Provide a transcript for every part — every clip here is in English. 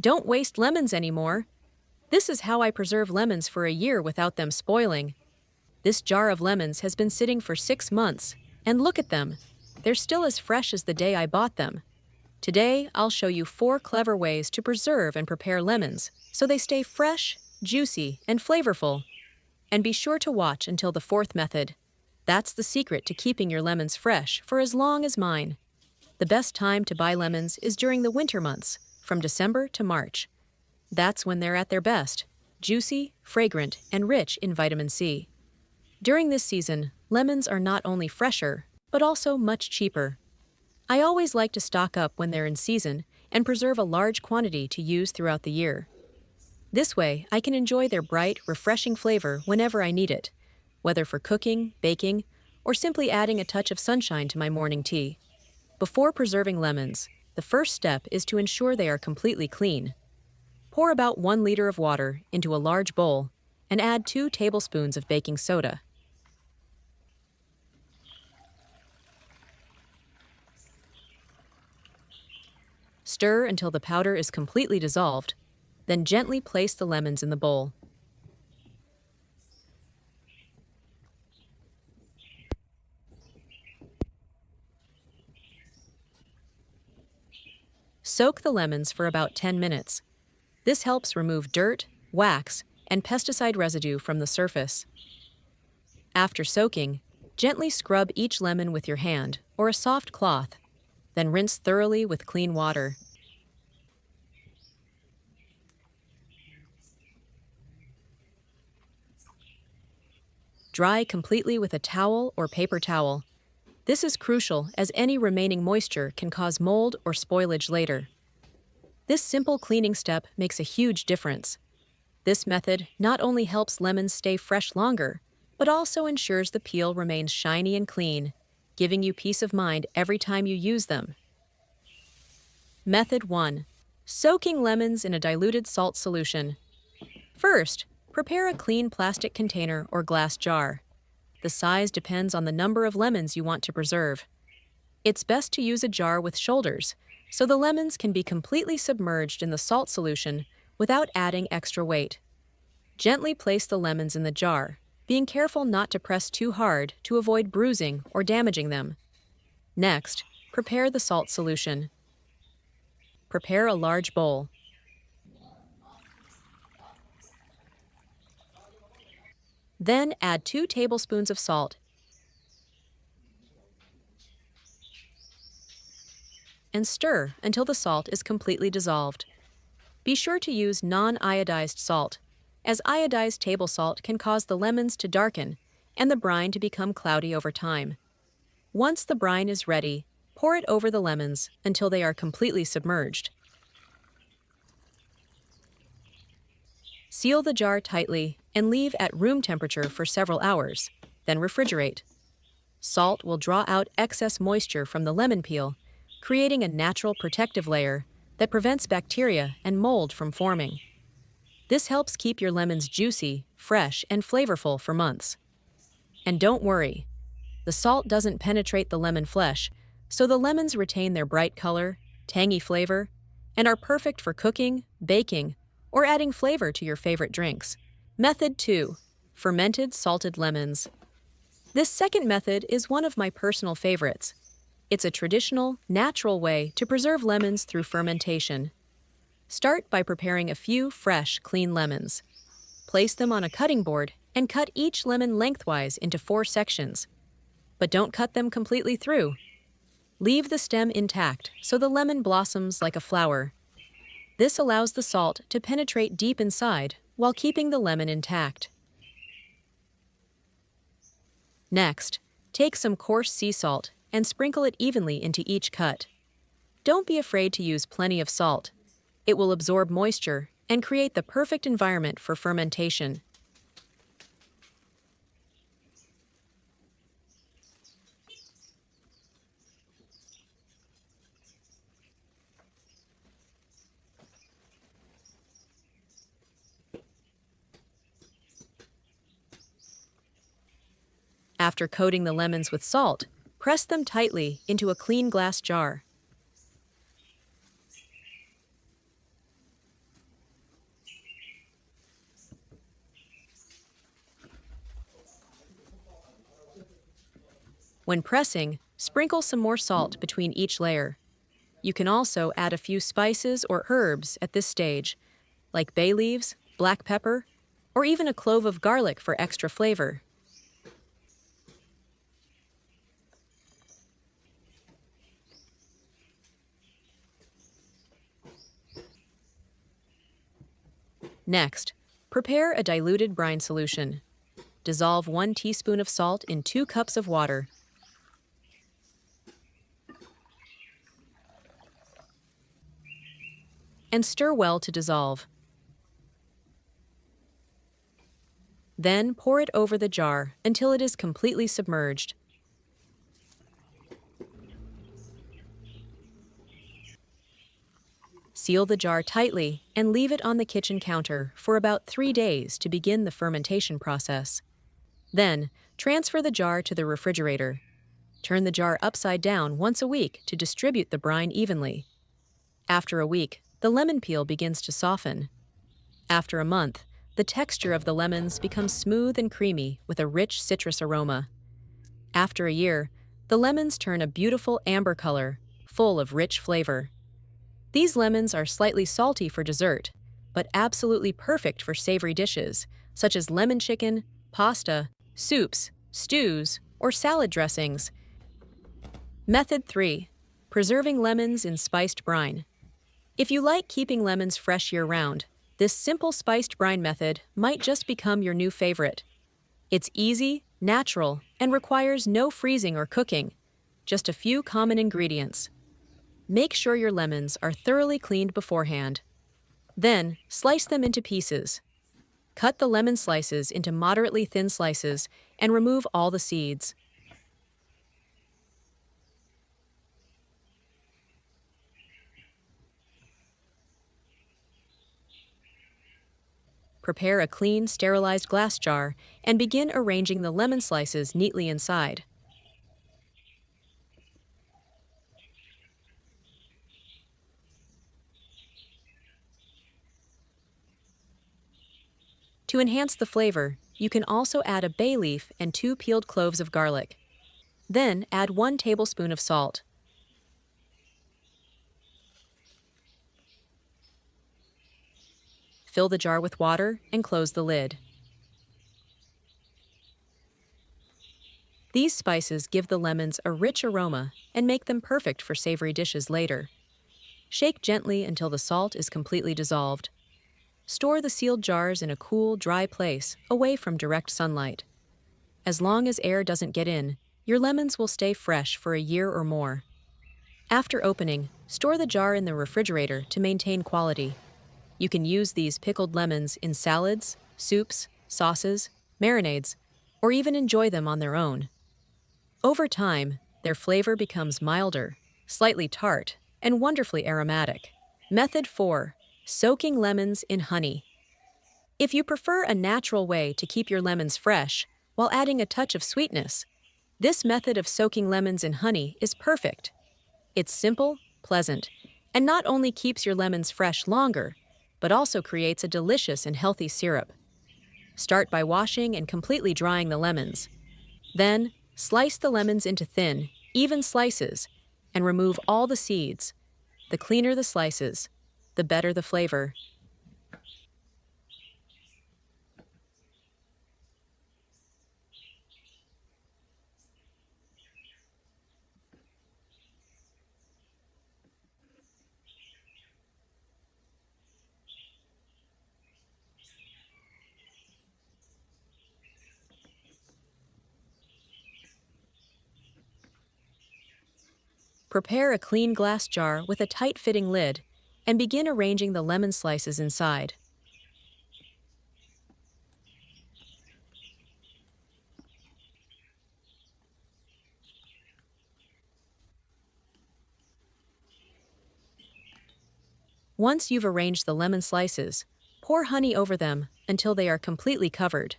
Don't waste lemons anymore. This is how I preserve lemons for a year without them spoiling. This jar of lemons has been sitting for 6 months, and look at them. They're still as fresh as the day I bought them. Today, I'll show you 4 clever ways to preserve and prepare lemons so they stay fresh, juicy, and flavorful. And be sure to watch until the 4th method. That's the secret to keeping your lemons fresh for as long as mine. The best time to buy lemons is during the winter months, from December to March. That's when they're at their best, juicy, fragrant, and rich in vitamin C. During this season, lemons are not only fresher, but also much cheaper. I always like to stock up when they're in season and preserve a large quantity to use throughout the year. This way, I can enjoy their bright, refreshing flavor whenever I need it, whether for cooking, baking, or simply adding a touch of sunshine to my morning tea. Before preserving lemons, the first step is to ensure they are completely clean. Pour about 1 liter of water into a large bowl and add 2 tablespoons of baking soda. Stir until the powder is completely dissolved, then gently place the lemons in the bowl. Soak the lemons for about 10 minutes. This helps remove dirt, wax, and pesticide residue from the surface. After soaking, gently scrub each lemon with your hand or a soft cloth, then rinse thoroughly with clean water. Dry completely with a towel or paper towel. This is crucial as any remaining moisture can cause mold or spoilage later. This simple cleaning step makes a huge difference. This method not only helps lemons stay fresh longer, but also ensures the peel remains shiny and clean, giving you peace of mind every time you use them. Method 1. Soaking lemons in a diluted salt solution. First, prepare a clean plastic container or glass jar. The size depends on the number of lemons you want to preserve. It's best to use a jar with shoulders, so the lemons can be completely submerged in the salt solution without adding extra weight. Gently place the lemons in the jar, being careful not to press too hard to avoid bruising or damaging them. Next, prepare the salt solution. Prepare a large bowl. Then add 2 tablespoons of salt and stir until the salt is completely dissolved. Be sure to use non-iodized salt, as iodized table salt can cause the lemons to darken and the brine to become cloudy over time. Once the brine is ready, pour it over the lemons until they are completely submerged. Seal the jar tightly and leave at room temperature for several hours, then refrigerate. Salt will draw out excess moisture from the lemon peel, creating a natural protective layer that prevents bacteria and mold from forming. This helps keep your lemons juicy, fresh, and flavorful for months. And don't worry, the salt doesn't penetrate the lemon flesh, so the lemons retain their bright color, tangy flavor, and are perfect for cooking, baking, or adding flavor to your favorite drinks. Method 2. Fermented salted lemons. This second method is one of my personal favorites. It's a traditional, natural way to preserve lemons through fermentation. Start by preparing a few fresh, clean lemons. Place them on a cutting board and cut each lemon lengthwise into 4 sections. But don't cut them completely through. Leave the stem intact so the lemon blossoms like a flower. This allows the salt to penetrate deep inside while keeping the lemon intact. Next, take some coarse sea salt and sprinkle it evenly into each cut. Don't be afraid to use plenty of salt. It will absorb moisture and create the perfect environment for fermentation. After coating the lemons with salt, press them tightly into a clean glass jar. When pressing, sprinkle some more salt between each layer. You can also add a few spices or herbs at this stage, like bay leaves, black pepper, or even a clove of garlic for extra flavor. Next, prepare a diluted brine solution. Dissolve 1 teaspoon of salt in 2 cups of water. And stir well to dissolve. Then pour it over the jar until it is completely submerged. Seal the jar tightly and leave it on the kitchen counter for about 3 days to begin the fermentation process. Then, transfer the jar to the refrigerator. Turn the jar upside down once a week to distribute the brine evenly. After a week, the lemon peel begins to soften. After a month, the texture of the lemons becomes smooth and creamy with a rich citrus aroma. After a year, the lemons turn a beautiful amber color, full of rich flavor. These lemons are slightly salty for dessert, but absolutely perfect for savory dishes, such as lemon chicken, pasta, soups, stews, or salad dressings. Method 3. Preserving lemons in spiced brine. If you like keeping lemons fresh year-round, this simple spiced brine method might just become your new favorite. It's easy, natural, and requires no freezing or cooking, just a few common ingredients. Make sure your lemons are thoroughly cleaned beforehand. Then, slice them into pieces. Cut the lemon slices into moderately thin slices and remove all the seeds. Prepare a clean, sterilized glass jar and begin arranging the lemon slices neatly inside. To enhance the flavor, you can also add a bay leaf and 2 peeled cloves of garlic. Then add 1 tablespoon of salt. Fill the jar with water and close the lid. These spices give the lemons a rich aroma and make them perfect for savory dishes later. Shake gently until the salt is completely dissolved. Store the sealed jars in a cool, dry place, away from direct sunlight. As long as air doesn't get in, your lemons will stay fresh for a year or more. After opening, store the jar in the refrigerator to maintain quality. You can use these pickled lemons in salads, soups, sauces, marinades, or even enjoy them on their own. Over time, their flavor becomes milder, slightly tart, and wonderfully aromatic. Method 4. Soaking lemons in honey. If you prefer a natural way to keep your lemons fresh while adding a touch of sweetness, this method of soaking lemons in honey is perfect. It's simple, pleasant, and not only keeps your lemons fresh longer, but also creates a delicious and healthy syrup. Start by washing and completely drying the lemons. Then, slice the lemons into thin, even slices, and remove all the seeds. The cleaner the slices, the better the flavor. Prepare a clean glass jar with a tight-fitting lid and begin arranging the lemon slices inside. Once you've arranged the lemon slices, pour honey over them until they are completely covered.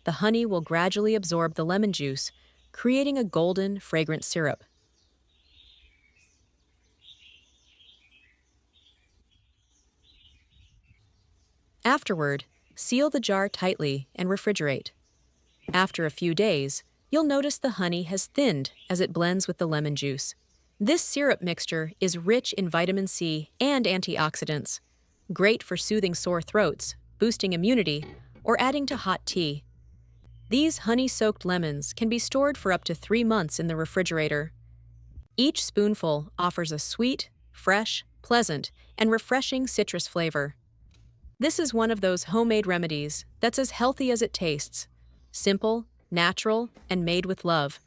The honey will gradually absorb the lemon juice, creating a golden, fragrant syrup. Afterward, seal the jar tightly and refrigerate. After a few days, you'll notice the honey has thinned as it blends with the lemon juice. This syrup mixture is rich in vitamin C and antioxidants, great for soothing sore throats, boosting immunity, or adding to hot tea. These honey-soaked lemons can be stored for up to 3 months in the refrigerator. Each spoonful offers a sweet, fresh, pleasant, and refreshing citrus flavor. This is one of those homemade remedies that's as healthy as it tastes. Simple, natural, and made with love.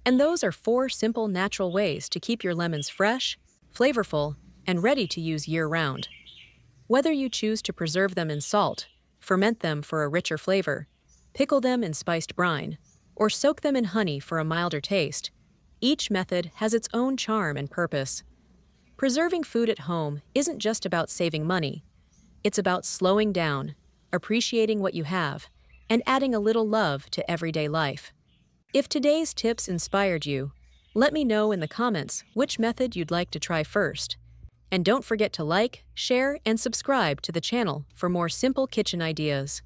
And those are 4 simple natural ways to keep your lemons fresh, flavorful, and ready to use year-round. Whether you choose to preserve them in salt, ferment them for a richer flavor, pickle them in spiced brine, or soak them in honey for a milder taste, each method has its own charm and purpose. Preserving food at home isn't just about saving money. It's about slowing down, appreciating what you have, and adding a little love to everyday life. If today's tips inspired you, let me know in the comments which method you'd like to try first. And don't forget to like, share, and subscribe to the channel for more simple kitchen ideas.